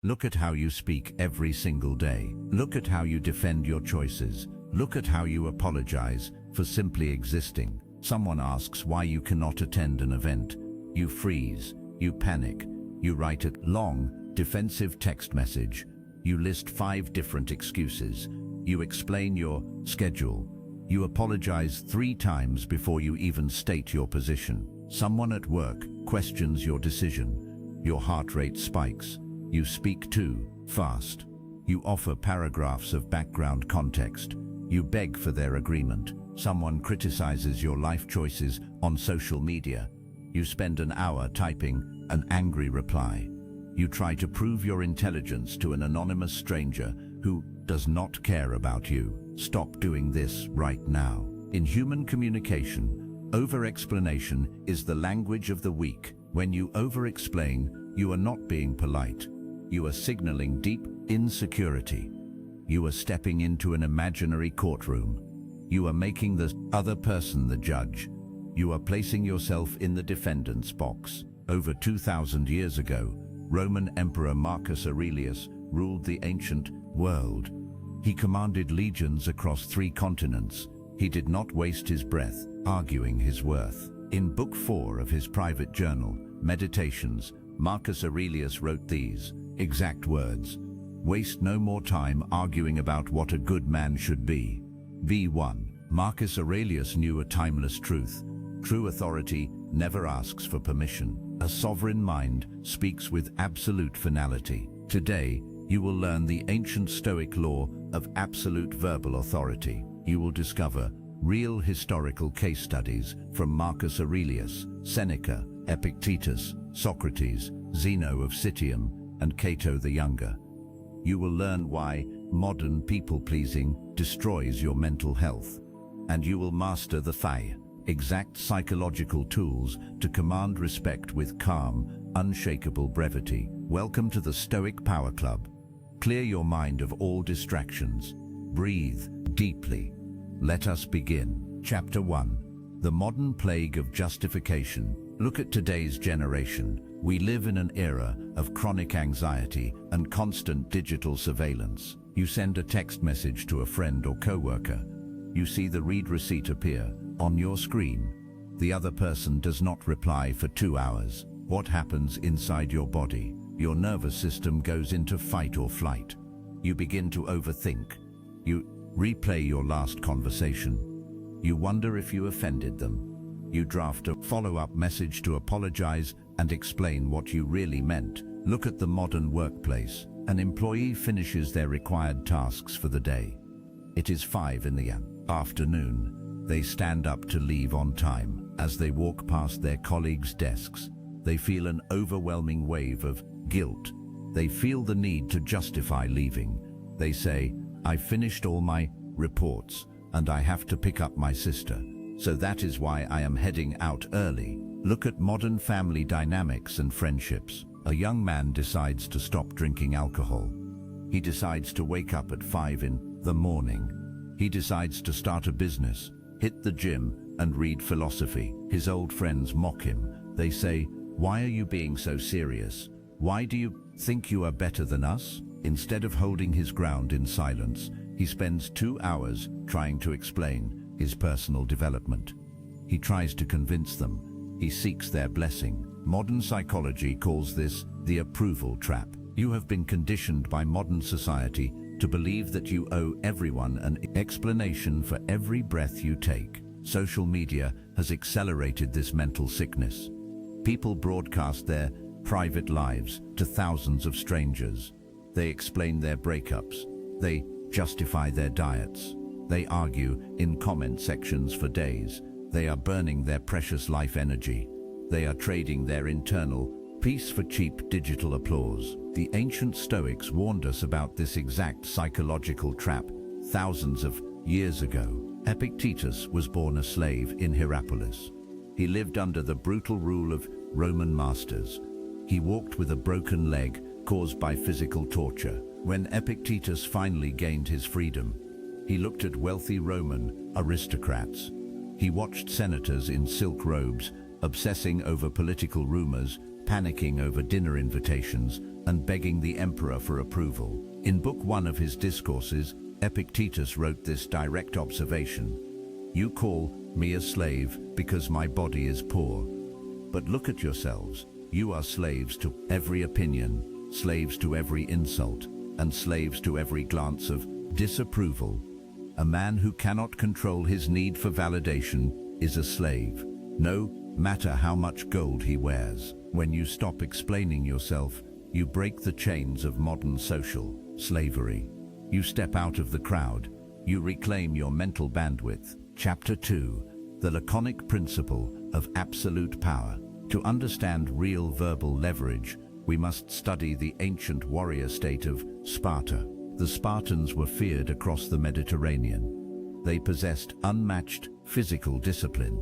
Look at how you speak every single day. Look at how you defend your choices. Look at how you apologize for simply existing. Someone asks why you cannot attend an event. You freeze, you panic, you write a long, defensive text message. You list 5 different excuses. You explain your schedule. You apologize 3 times before you even state your position. Someone at work questions your decision. Your heart rate spikes. You speak too fast. You offer paragraphs of background context. You beg for their agreement. Someone criticizes your life choices on social media. You spend an hour typing an angry reply. You try to prove your intelligence to an anonymous stranger who does not care about you. Stop doing this right now. In human communication, over-explanation is the language of the weak. When you over-explain, you are not being polite. You are signaling deep insecurity. You are stepping into an imaginary courtroom. You are making the other person the judge. You are placing yourself in the defendant's box. Over 2,000 years ago, Roman Emperor Marcus Aurelius ruled the ancient world. He commanded legions across 3 continents. He did not waste his breath arguing his worth. In Book 4 of his private journal, Meditations, Marcus Aurelius wrote these exact words: "Waste no more time arguing about what a good man should be." V1. Marcus Aurelius knew a timeless truth. True authority never asks for permission. A sovereign mind speaks with absolute finality. Today, you will learn the ancient Stoic law of absolute verbal authority. You will discover real historical case studies from Marcus Aurelius, Seneca, Epictetus, Socrates, Zeno of Citium, and Cato the Younger. You will learn why modern people-pleasing destroys your mental health. And you will master the exact psychological tools to command respect with calm, unshakable brevity. Welcome to the Stoic Power Club. Clear your mind of all distractions. Breathe deeply. Let us begin. Chapter 1. The modern plague of justification. Look at today's generation. We live in an era of chronic anxiety and constant digital surveillance. You send a text message to a friend or coworker. You see the read receipt appear on your screen. The other person does not reply for 2 hours. What happens inside your body? Your nervous system goes into fight or flight. You begin to overthink. You replay your last conversation. You wonder if you offended them. You draft a follow-up message to apologize and explain what you really meant. Look at the modern workplace. An employee finishes their required tasks for the day. It is 5 in the afternoon. They stand up to leave on time. As they walk past their colleagues' desks, they feel an overwhelming wave of guilt. They feel the need to justify leaving. They say, "I finished all my reports and I have to pick up my sister. So that is why I am heading out early." Look at modern family dynamics and friendships. A young man decides to stop drinking alcohol. He decides to wake up at 5 in the morning. He decides to start a business, hit the gym, and read philosophy. His old friends mock him. They say, "Why are you being so serious? Why do you think you are better than us?" Instead of holding his ground in silence, he spends 2 hours trying to explain his personal development. He tries to convince them. He seeks their blessing. Modern psychology calls this the approval trap. You have been conditioned by modern society to believe that you owe everyone an explanation for every breath you take. Social media has accelerated this mental sickness. People broadcast their private lives to thousands of strangers. They explain their breakups. They justify their diets. They argue in comment sections for days. They are burning their precious life energy. They are trading their internal peace for cheap digital applause. The ancient Stoics warned us about this exact psychological trap thousands of years ago. Epictetus was born a slave in Hierapolis. He lived under the brutal rule of Roman masters. He walked with a broken leg caused by physical torture. When Epictetus finally gained his freedom, he looked at wealthy Roman aristocrats. He watched senators in silk robes, obsessing over political rumors, panicking over dinner invitations, and begging the emperor for approval. In Book 1 of his Discourses, Epictetus wrote this direct observation: "You call me a slave because my body is poor. But look at yourselves. You are slaves to every opinion, slaves to every insult, and slaves to every glance of disapproval. A man who cannot control his need for validation is a slave, no matter how much gold he wears." When you stop explaining yourself, you break the chains of modern social slavery. You step out of the crowd. You reclaim your mental bandwidth. Chapter 2. The Laconic Principle of Absolute Power. To understand real verbal leverage, we must study the ancient warrior state of Sparta. The Spartans were feared across the Mediterranean. They possessed unmatched physical discipline,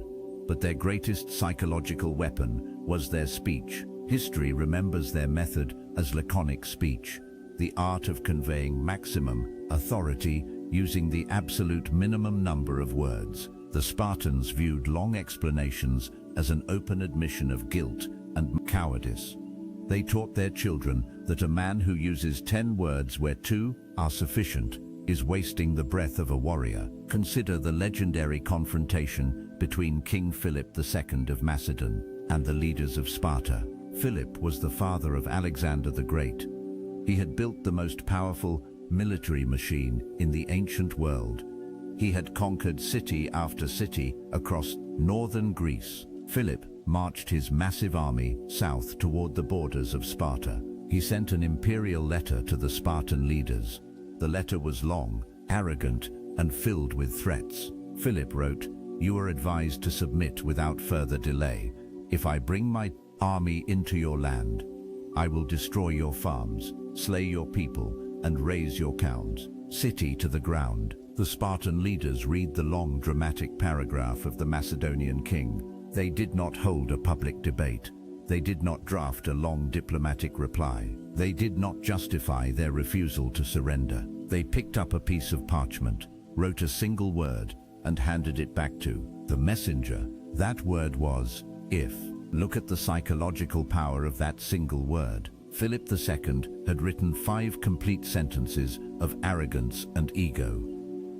but their greatest psychological weapon was their speech. History remembers their method as Laconic speech, the art of conveying maximum authority using the absolute minimum number of words. The Spartans viewed long explanations as an open admission of guilt and cowardice. They taught their children that a man who uses 10 words where 2 are sufficient is wasting the breath of a warrior. Consider the legendary confrontation between King Philip II of Macedon and the leaders of Sparta. Philip was the father of Alexander the Great. He had built the most powerful military machine in the ancient world. He had conquered city after city across northern Greece. Philip marched his massive army south toward the borders of Sparta. He sent an imperial letter to the Spartan leaders. The letter was long, arrogant, and filled with threats. Philip wrote, "You are advised to submit without further delay. If I bring my army into your land, I will destroy your farms, slay your people, and raze your towns, city to the ground." The Spartan leaders read the long dramatic paragraph of the Macedonian king. They did not hold a public debate. They did not draft a long diplomatic reply. They did not justify their refusal to surrender. They picked up a piece of parchment, wrote a single word, and handed it back to the messenger. That word was, "if." Look at the psychological power of that single word. Philip II had written 5 complete sentences of arrogance and ego.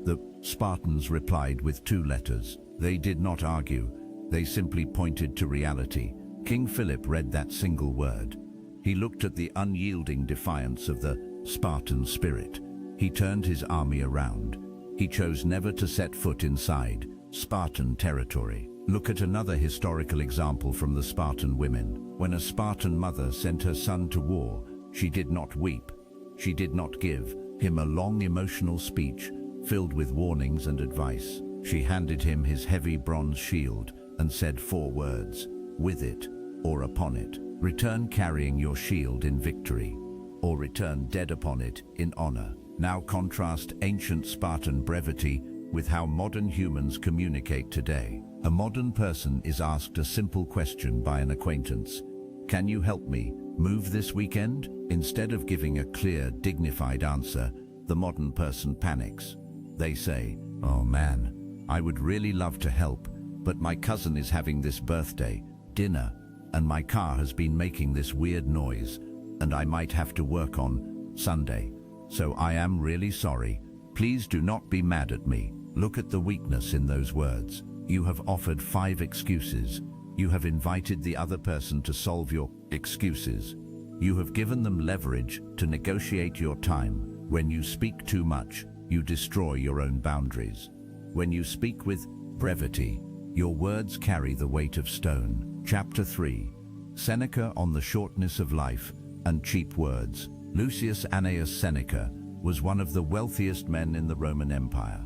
The Spartans replied with 2 letters. They did not argue. They simply pointed to reality. King Philip read that single word. He looked at the unyielding defiance of the Spartan spirit. He turned his army around. He chose never to set foot inside Spartan territory. Look at another historical example from the Spartan women. When a Spartan mother sent her son to war, she did not weep. She did not give him a long emotional speech filled with warnings and advice. She handed him his heavy bronze shield and said 4 words: "With it or upon it. Return carrying your shield in victory, or return dead upon it in honor." Now contrast ancient Spartan brevity with how modern humans communicate today. A modern person is asked a simple question by an acquaintance: "Can you help me move this weekend?" Instead of giving a clear, dignified answer, the modern person panics. They say, "Oh man, I would really love to help, but my cousin is having this birthday dinner, and my car has been making this weird noise, and I might have to work on Sunday. So I am really sorry. Please do not be mad at me." Look at the weakness in those words. You have offered 5 excuses. You have invited the other person to solve your excuses. You have given them leverage to negotiate your time. When you speak too much, you destroy your own boundaries. When you speak with brevity, your words carry the weight of stone. Chapter 3. Seneca on the shortness of life and cheap words. Lucius Annaeus Seneca was one of the wealthiest men in the Roman Empire.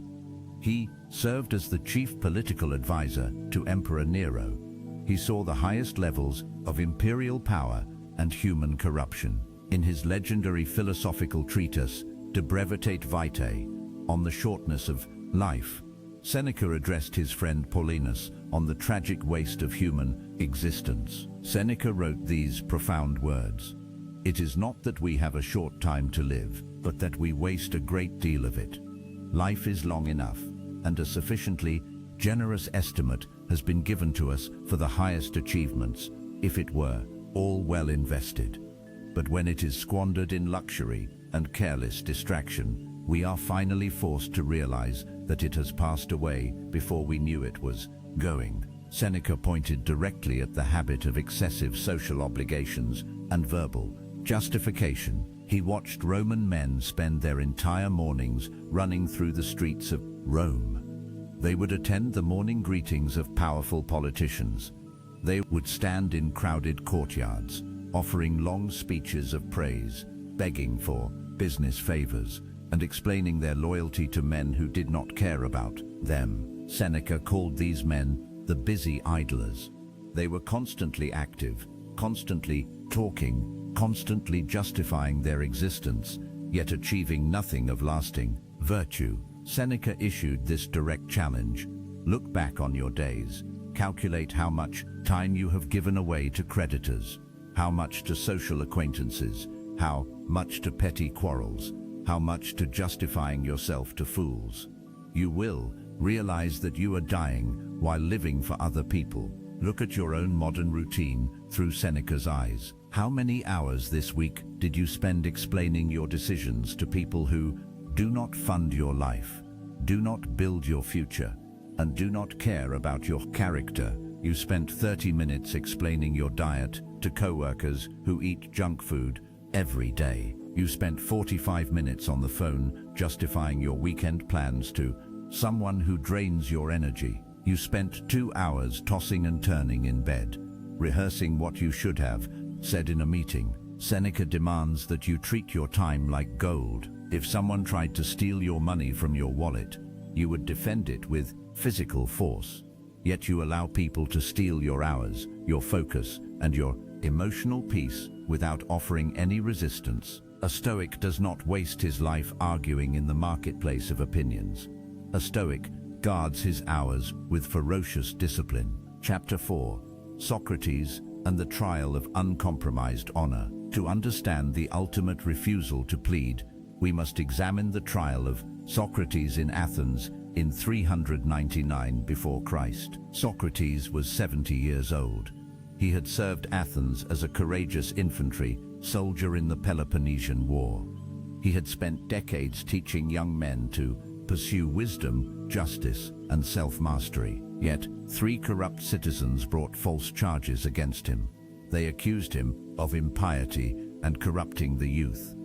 He served as the chief political advisor to Emperor Nero. He saw the highest levels of imperial power and human corruption. In his legendary philosophical treatise, De Brevitate Vitae, on the shortness of life, Seneca addressed his friend Paulinus on the tragic waste of human existence. Seneca wrote these profound words: "It is not that we have a short time to live, but that we waste a great deal of it. Life is long enough, and a sufficiently generous estimate has been given to us for the highest achievements, if it were all well invested." But when it is squandered in luxury and careless distraction, we are finally forced to realize that it has passed away before we knew it was going. Seneca pointed directly at the habit of excessive social obligations and verbal justification. He watched Roman men spend their entire mornings running through the streets of Rome. They would attend the morning greetings of powerful politicians. They would stand in crowded courtyards, offering long speeches of praise, begging for business favors, and explaining their loyalty to men who did not care about them. Seneca called these men the busy idlers. They were constantly active, constantly talking, constantly justifying their existence, yet achieving nothing of lasting virtue. Seneca issued this direct challenge. Look back on your days. Calculate how much time you have given away to creditors, how much to social acquaintances, how much to petty quarrels, how much to justifying yourself to fools. You will realize that you are dying while living for other people. Look at your own modern routine through Seneca's eyes. How many hours this week did you spend explaining your decisions to people who do not fund your life, do not build your future, and do not care about your character? You spent 30 minutes explaining your diet to coworkers who eat junk food every day. You spent 45 minutes on the phone justifying your weekend plans to someone who drains your energy. You spent 2 hours tossing and turning in bed, rehearsing what you should have said in a meeting. Seneca demands that you treat your time like gold. If someone tried to steal your money from your wallet, you would defend it with physical force. Yet you allow people to steal your hours, your focus, and your emotional peace without offering any resistance. A Stoic does not waste his life arguing in the marketplace of opinions. A Stoic guards his hours with ferocious discipline. Chapter 4. Socrates and the Trial of Uncompromised Honor. To understand the ultimate refusal to plead, we must examine the trial of Socrates in Athens in 399 before Christ. Socrates was 70 years old. He had served Athens as a courageous infantry soldier in the Peloponnesian War. He had spent decades teaching young men to pursue wisdom, justice, and self-mastery. Yet, 3 corrupt citizens brought false charges against him. They accused him of impiety and corrupting the youth.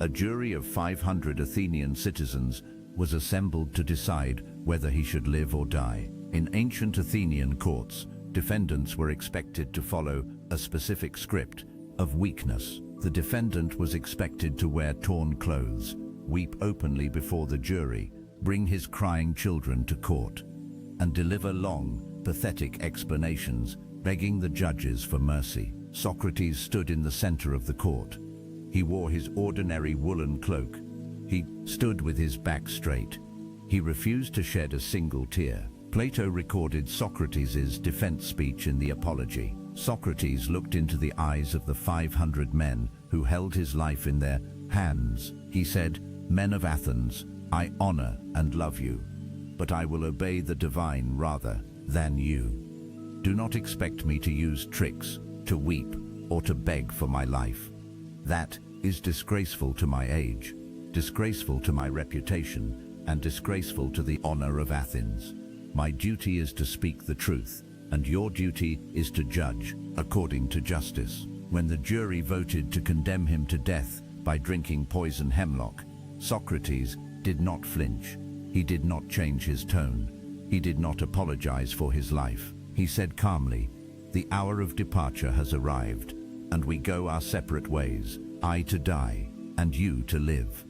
A jury of 500 Athenian citizens was assembled to decide whether he should live or die. In ancient Athenian courts, defendants were expected to follow a specific script of weakness. The defendant was expected to wear torn clothes, weep openly before the jury, bring his crying children to court, and deliver long, pathetic explanations, begging the judges for mercy. Socrates stood in the center of the court. He wore his ordinary woolen cloak. He stood with his back straight. He refused to shed a single tear. Plato recorded Socrates' defense speech in the Apology. Socrates looked into the eyes of the 500 men who held his life in their hands. He said, "Men of Athens, I honor and love you, but I will obey the divine rather than you. Do not expect me to use tricks, to weep, or to beg for my life. That is disgraceful to my age, disgraceful to my reputation, and disgraceful to the honor of Athens. My duty is to speak the truth, and your duty is to judge according to justice." When the jury voted to condemn him to death by drinking poison hemlock, Socrates did not flinch. He did not change his tone. He did not apologize for his life. He said calmly, "The hour of departure has arrived, and we go our separate ways, I to die, and you to live.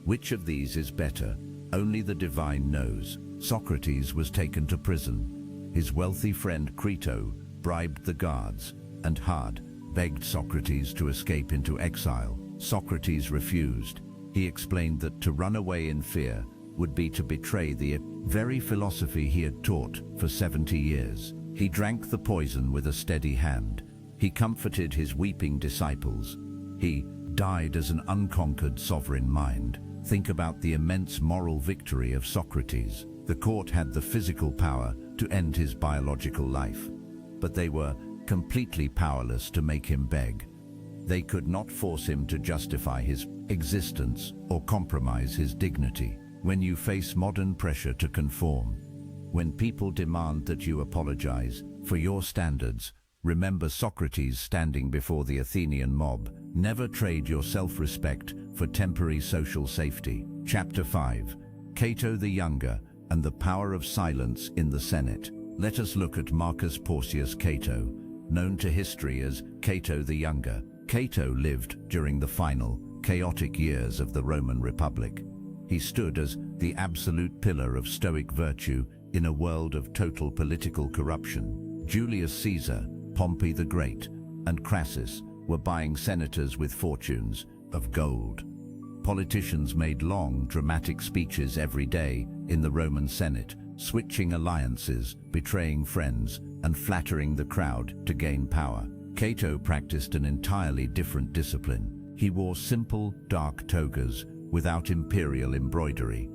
Which of these is better? Only the divine knows." Socrates was taken to prison. His wealthy friend Crito bribed the guards, and hard begged Socrates to escape into exile. Socrates refused. He explained that to run away in fear would be to betray the very philosophy he had taught for 70 years. He drank the poison with a steady hand. He comforted his weeping disciples. He died as an unconquered sovereign mind. Think about the immense moral victory of Socrates. The court had the physical power to end his biological life, but they were completely powerless to make him beg. They could not force him to justify his existence or compromise his dignity. When you face modern pressure to conform, when people demand that you apologize for your standards, remember Socrates standing before the Athenian mob. Never trade your self-respect for temporary social safety. Chapter 5. Cato the Younger and the Power of Silence in the Senate. Let us look at Marcus Porcius Cato, known to history as Cato the Younger. Cato lived during the final, chaotic years of the Roman Republic. He stood as the absolute pillar of Stoic virtue in a world of total political corruption. Julius Caesar, Pompey the Great, and Crassus were buying senators with fortunes of gold. Politicians made long, dramatic speeches every day in the Roman Senate, switching alliances, betraying friends, and flattering the crowd to gain power. Cato practiced an entirely different discipline. He wore simple, dark togas without imperial embroidery.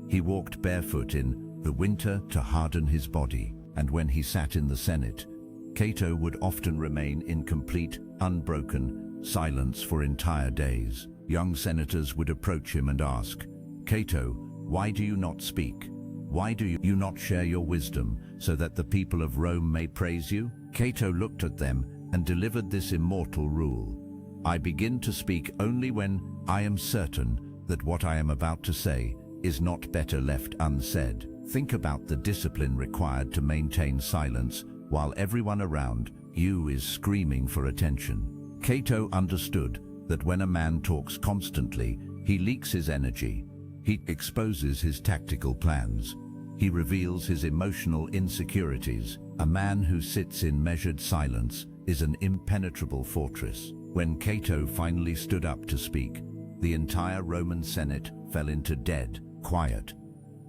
He walked barefoot in the winter to harden his body, and when he sat in the Senate, Cato would often remain in complete, unbroken silence for entire days. Young senators would approach him and ask, "Cato, why do you not speak? Why do you not share your wisdom so that the people of Rome may praise you?" Cato looked at them and delivered this immortal rule: "I begin to speak only when I am certain that what I am about to say is not better left unsaid." Think about the discipline required to maintain silence while everyone around you is screaming for attention. Cato understood that when a man talks constantly, he leaks his energy. He exposes his tactical plans. He reveals his emotional insecurities. A man who sits in measured silence is an impenetrable fortress. When Cato finally stood up to speak, the entire Roman Senate fell into dead quiet.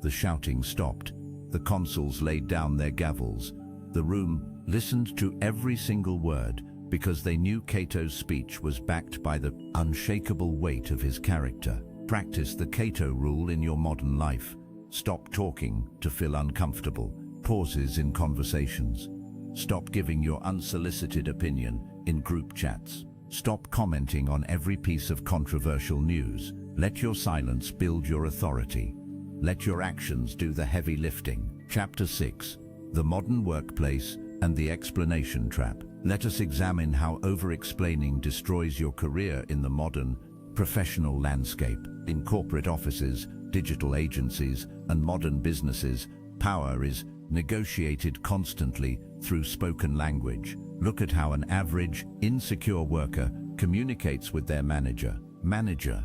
The shouting stopped. The consuls laid down their gavels. The room listened to every single word because they knew Cato's speech was backed by the unshakable weight of his character. Practice the Cato rule in your modern life. Stop talking to feel uncomfortable. Pauses in conversations. Stop giving your unsolicited opinion in group chats. Stop commenting on every piece of controversial news. Let your silence build your authority. Let your actions do the heavy lifting. Chapter 6. The Modern Workplace and the Explanation Trap. Let us examine how over-explaining destroys your career in the modern, professional landscape. In corporate offices, digital agencies, and modern businesses, power is negotiated constantly through spoken language. Look at how an average, insecure worker communicates with their manager. "Manager,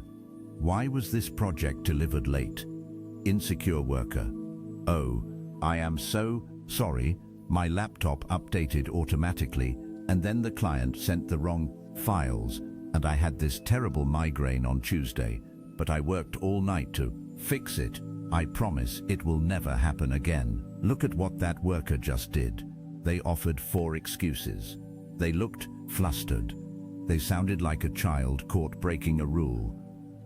why was this project delivered late?" Insecure worker: "Oh, I am so sorry, my laptop updated automatically, and then the client sent the wrong files, and I had this terrible migraine on Tuesday, but I worked all night to fix it. I promise it will never happen again." Look at what that worker just did. They offered 4 excuses. They looked flustered. They sounded like a child caught breaking a rule.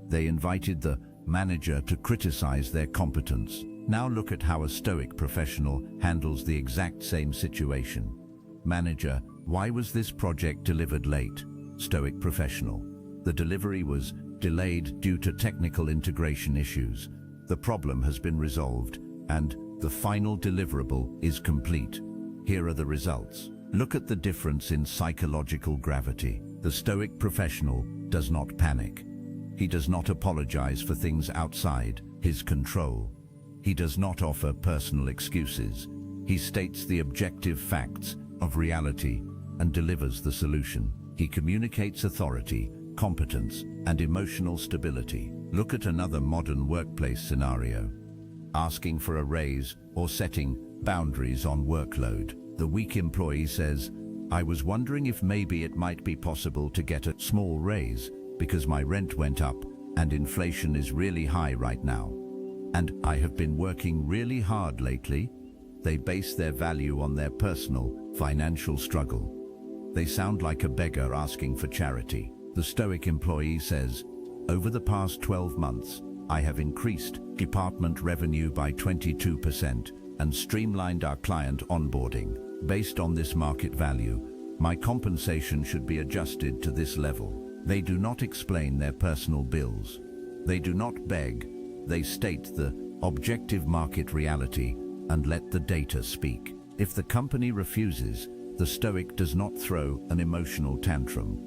They invited the manager to criticize their competence. Now look at how a Stoic professional handles the exact same situation. "Manager, why was this project delivered late?" Stoic professional: "The delivery was delayed due to technical integration issues. The problem has been resolved, and the final deliverable is complete. Here are the results." Look at the difference in psychological gravity. The Stoic professional does not panic. He does not apologize for things outside his control. He does not offer personal excuses. He states the objective facts of reality and delivers the solution. He communicates authority, competence, and emotional stability. Look at another modern workplace scenario: asking for a raise or setting boundaries on workload. The weak employee says, "I was wondering if maybe it might be possible to get a small raise because my rent went up and inflation is really high right now. And I have been working really hard lately." They base their value on their personal, financial struggle. They sound like a beggar asking for charity. The Stoic employee says, "Over the past 12 months, I have increased department revenue by 22% and streamlined our client onboarding. Based on this market value, my compensation should be adjusted to this level." They do not explain their personal bills. They do not beg. They state the objective market reality and let the data speak. If the company refuses, the Stoic does not throw an emotional tantrum.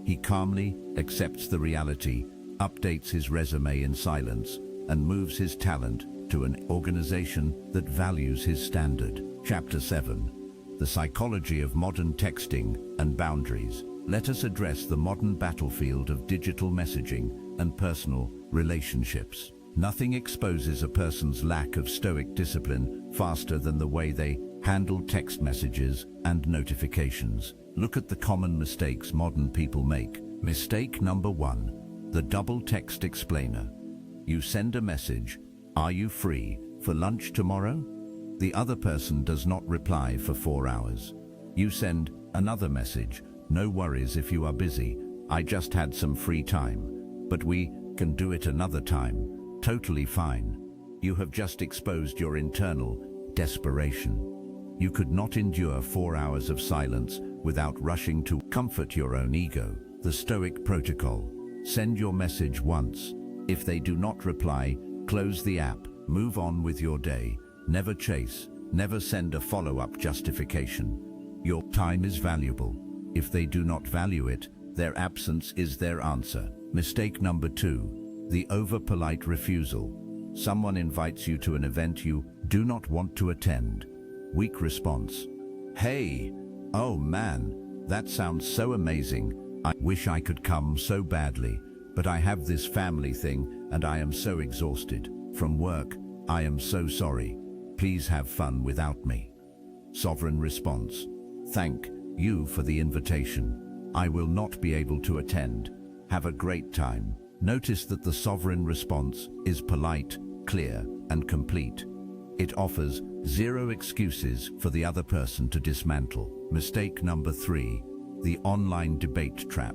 He calmly accepts the reality, updates his resume in silence, and moves his talent to an organization that values his standard. Chapter 7. The Psychology of Modern Texting and Boundaries. Let us address the modern battlefield of digital messaging and personal relationships. Nothing exposes a person's lack of Stoic discipline faster than the way they handle text messages and notifications. Look at the common mistakes modern people make. Mistake number 1, the double text explainer. You send a message, "Are you free for lunch tomorrow?" The other person does not reply for 4 hours. You send another message, "No worries if you are busy, I just had some free time, but we can do it another time. Totally fine." You have just exposed your internal desperation. You could not endure 4 hours of silence without rushing to comfort your own ego. The Stoic protocol. Send your message once. If they do not reply, close the app, move on with your day. Never chase, never send a follow-up justification. Your time is valuable. If they do not value it, their absence is their answer. Mistake number 2, the over-polite refusal. Someone invites you to an event you do not want to attend. Weak response. "Hey, oh man, that sounds so amazing. I wish I could come so badly, but I have this family thing and I am so exhausted. From work, I am so sorry. Please have fun without me." Sovereign response. "Thank you for the invitation. I will not be able to attend. Have a great time." Notice that the sovereign response is polite, clear, and complete. It offers zero excuses for the other person to dismantle. Mistake number 3, the online debate trap.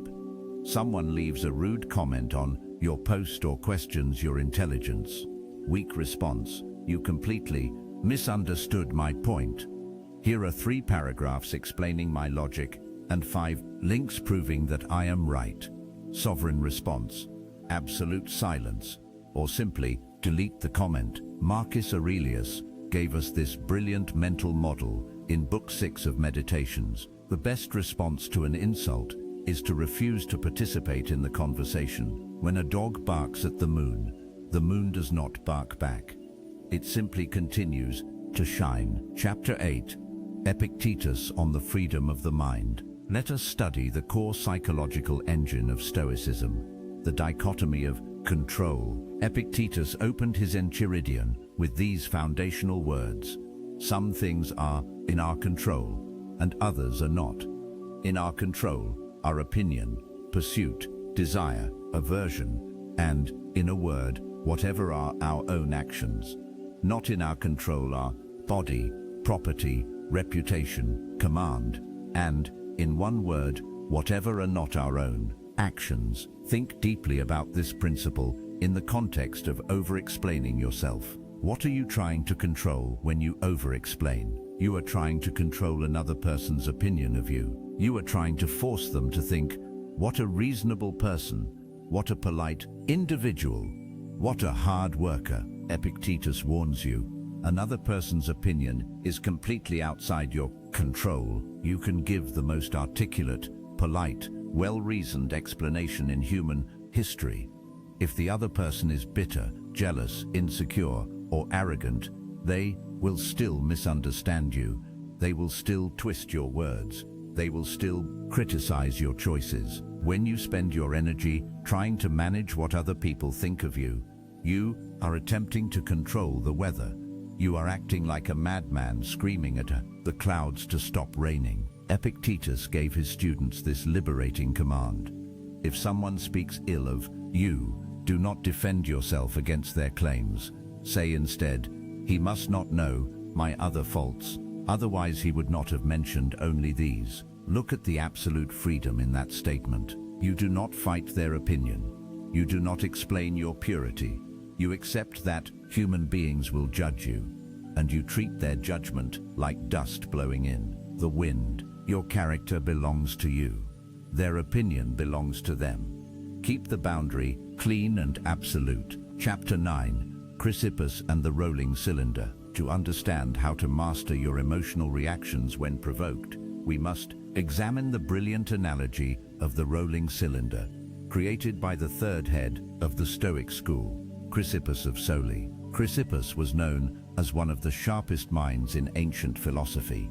Someone leaves a rude comment on your post or questions your intelligence. Weak response. "You completely misunderstood my point. Here are 3 paragraphs explaining my logic and 5 links proving that I am right." Sovereign response. Absolute silence, or simply delete the comment. Marcus Aurelius gave us this brilliant mental model in Book 6 of Meditations. The best response to an insult is to refuse to participate in the conversation. When a dog barks at the moon does not bark back. It simply continues to shine. Chapter 8. Epictetus on the freedom of the mind. Let us study the core psychological engine of Stoicism, the dichotomy of control. Epictetus opened his Enchiridion with these foundational words: "Some things are in our control, and others are not. In our control are opinion, pursuit, desire, aversion, and, in a word, whatever are our own actions. Not in our control are body, property, reputation, command, and, in one word, whatever are not our own actions." Think deeply about this principle in the context of over-explaining yourself. What are you trying to control when you over-explain? You are trying to control another person's opinion of you. You are trying to force them to think, "What a reasonable person, what a polite individual, what a hard worker." Epictetus warns you, another person's opinion is completely outside your control. You can give the most articulate, polite, well-reasoned explanation in human history. If the other person is bitter, jealous, insecure, or arrogant, they will still misunderstand you. They will still twist your words. They will still criticize your choices. When you spend your energy trying to manage what other people think of you, you are attempting to control the weather. You are acting like a madman screaming at the clouds to stop raining. Epictetus gave his students this liberating command: if someone speaks ill of you, do not defend yourself against their claims. Say instead, "He must not know my other faults, otherwise he would not have mentioned only these." Look at the absolute freedom in that statement. You do not fight their opinion. You do not explain your purity. You accept that human beings will judge you, and you treat their judgment like dust blowing in the wind. Your character belongs to you. Their opinion belongs to them. Keep the boundary clean and absolute. Chapter 9. Chrysippus and the rolling cylinder. To understand how to master your emotional reactions when provoked, we must examine the brilliant analogy of the rolling cylinder, created by the third head of the Stoic school, Chrysippus of Soli. Chrysippus was known as one of the sharpest minds in ancient philosophy.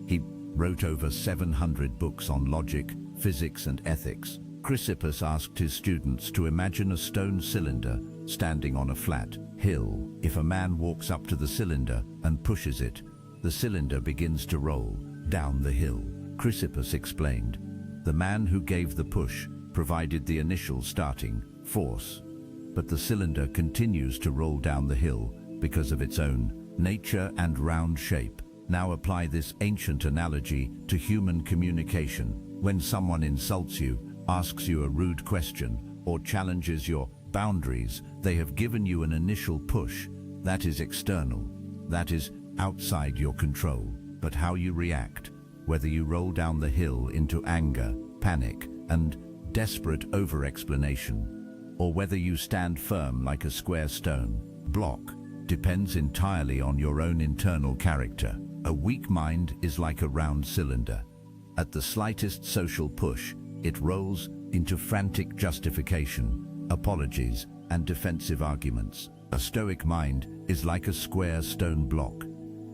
He wrote over 700 books on logic, physics, and ethics. Chrysippus asked his students to imagine a stone cylinder standing on a flat hill. If a man walks up to the cylinder and pushes it, the cylinder begins to roll down the hill. Chrysippus explained, the man who gave the push provided the initial starting force, but the cylinder continues to roll down the hill because of its own nature and round shape. Now apply this ancient analogy to human communication. When someone insults you, asks you a rude question, or challenges your boundaries, they have given you an initial push. That is external. That is outside your control. But how you react, whether you roll down the hill into anger, panic, and desperate over-explanation, or whether you stand firm like a square stone block, depends entirely on your own internal character. A weak mind is like a round cylinder. At the slightest social push, it rolls into frantic justification, apologies, and defensive arguments. A stoic mind is like a square stone block.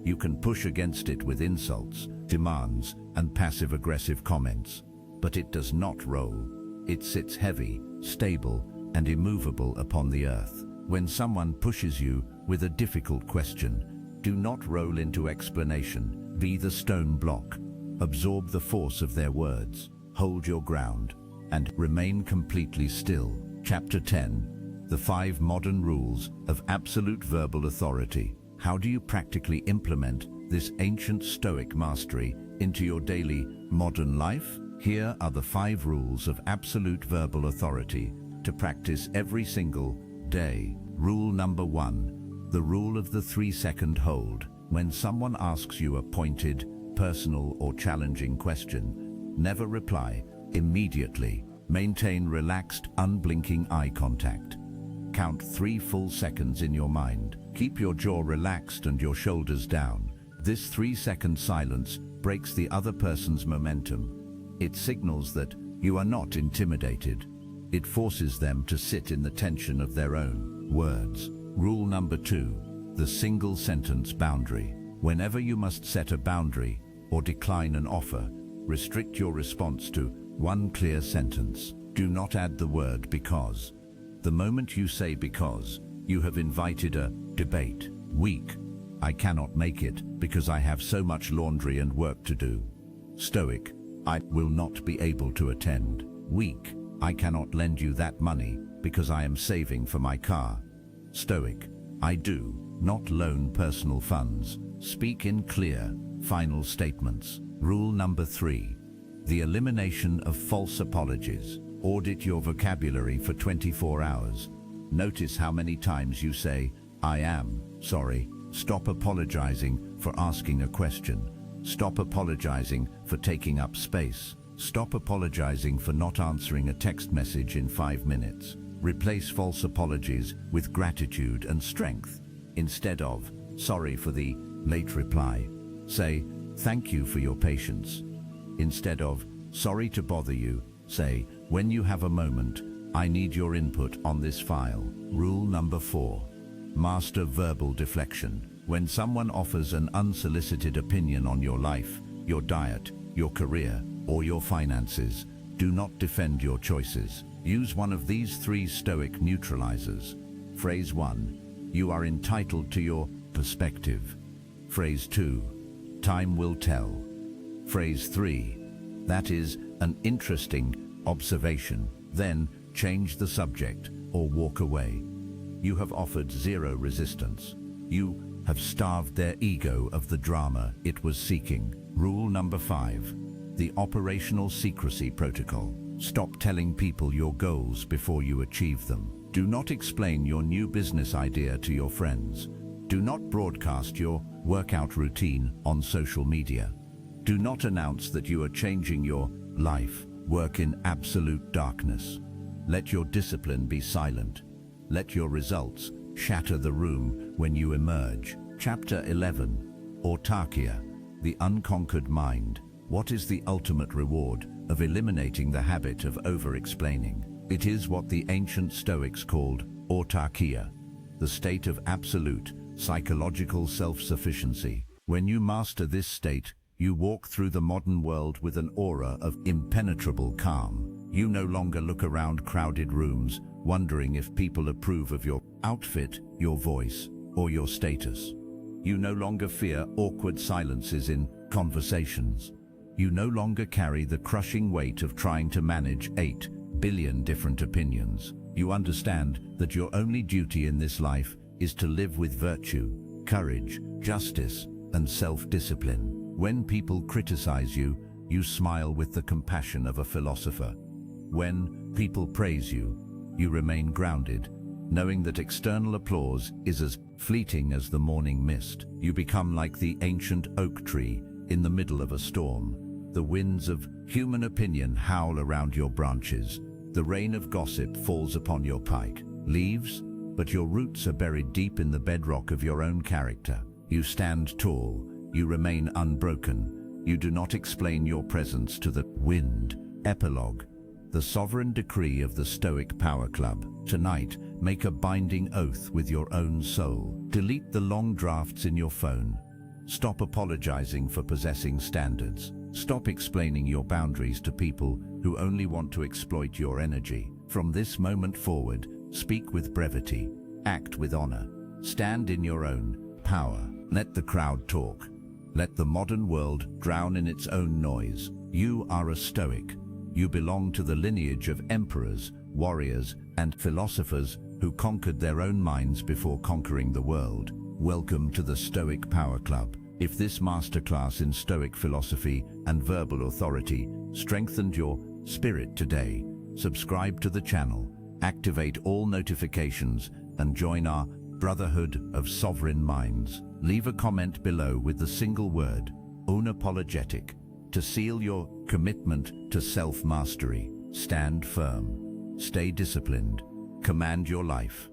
You can push against it with insults, demands, and passive-aggressive comments, but it does not roll. It sits heavy, stable, and immovable upon the earth. When someone pushes you with a difficult question, do not roll into explanation. Be the stone block. Absorb the force of their words. Hold your ground, and remain completely still. Chapter 10. The 5 Modern Rules of Absolute Verbal Authority. How do you practically implement this ancient Stoic mastery into your daily modern life? Here are the 5 rules of absolute verbal authority to practice every single day. Rule number 1. The rule of the 3-second hold. When someone asks you a pointed, personal, or challenging question, never reply immediately. Maintain relaxed, unblinking eye contact. Count 3 full seconds in your mind. Keep your jaw relaxed and your shoulders down. This 3-second silence breaks the other person's momentum. It signals that you are not intimidated. It forces them to sit in the tension of their own words. Rule number 2. The single sentence boundary. Whenever you must set a boundary or decline an offer, restrict your response to one clear sentence. Do not add the word because. The moment you say because, you have invited a debate. Weak. I cannot make it because I have so much laundry and work to do. Stoic. I will not be able to attend. Weak. I cannot lend you that money because I am saving for my car. Stoic. I do not loan personal funds. Speak in clear, final statements. Rule number 3. The elimination of false apologies. Audit your vocabulary for 24 hours. Notice how many times you say, I am sorry. Stop apologizing for asking a question. Stop apologizing for taking up space. Stop apologizing for not answering a text message in 5 minutes. Replace false apologies with gratitude and strength. Instead of, sorry for the late reply, say, thank you for your patience. Instead of, sorry to bother you, say, when you have a moment, I need your input on this file. Rule number 4. Master verbal deflection. When someone offers an unsolicited opinion on your life, your diet, your career, or your finances, do not defend your choices. Use one of these 3 Stoic neutralizers. Phrase 1. You are entitled to your perspective. Phrase 2. Time will tell. Phrase 3. That is an interesting observation. Then change the subject or walk away. You have offered 0 resistance. You have starved their ego of the drama it was seeking. Rule number 5. The operational secrecy protocol. Stop telling people your goals before you achieve them. Do not explain your new business idea to your friends. Do not broadcast your workout routine on social media. Do not announce that you are changing your life Work in absolute darkness. Let your discipline be silent. Let your results shatter the room when you emerge. Chapter 11. Autarkia, the unconquered mind. What is the ultimate reward of eliminating the habit of over-explaining? It is what the ancient Stoics called autarkia, the state of absolute, psychological self-sufficiency. When you master this state, you walk through the modern world with an aura of impenetrable calm. You no longer look around crowded rooms, wondering if people approve of your outfit, your voice, or your status. You no longer fear awkward silences in conversations. You no longer carry the crushing weight of trying to manage 8 billion different opinions. You understand that your only duty in this life is to live with virtue, courage, justice, and self-discipline. When people criticize you, you smile with the compassion of a philosopher. When people praise you, you remain grounded, knowing that external applause is as fleeting as the morning mist. You become like the ancient oak tree in the middle of a storm. The winds of human opinion howl around your branches. The rain of gossip falls upon your leaves, but your roots are buried deep in the bedrock of your own character. You stand tall, you remain unbroken. You do not explain your presence to the wind. Epilogue. The sovereign decree of the Stoic Power Club. Tonight, make a binding oath with your own soul. Delete the long drafts in your phone. Stop apologizing for possessing standards. Stop explaining your boundaries to people who only want to exploit your energy. From this moment forward, speak with brevity, act with honor, stand in your own power. Let the crowd talk. Let the modern world drown in its own noise. You are a Stoic. You belong to the lineage of emperors, warriors, and philosophers who conquered their own minds before conquering the world. Welcome to the Stoic Power Club. If this masterclass in Stoic philosophy and verbal authority strengthened your spirit today, subscribe to the channel, activate all notifications, and join our Brotherhood of Sovereign Minds. Leave a comment below with the single word, unapologetic, to seal your commitment to self-mastery. Stand firm, stay disciplined, command your life.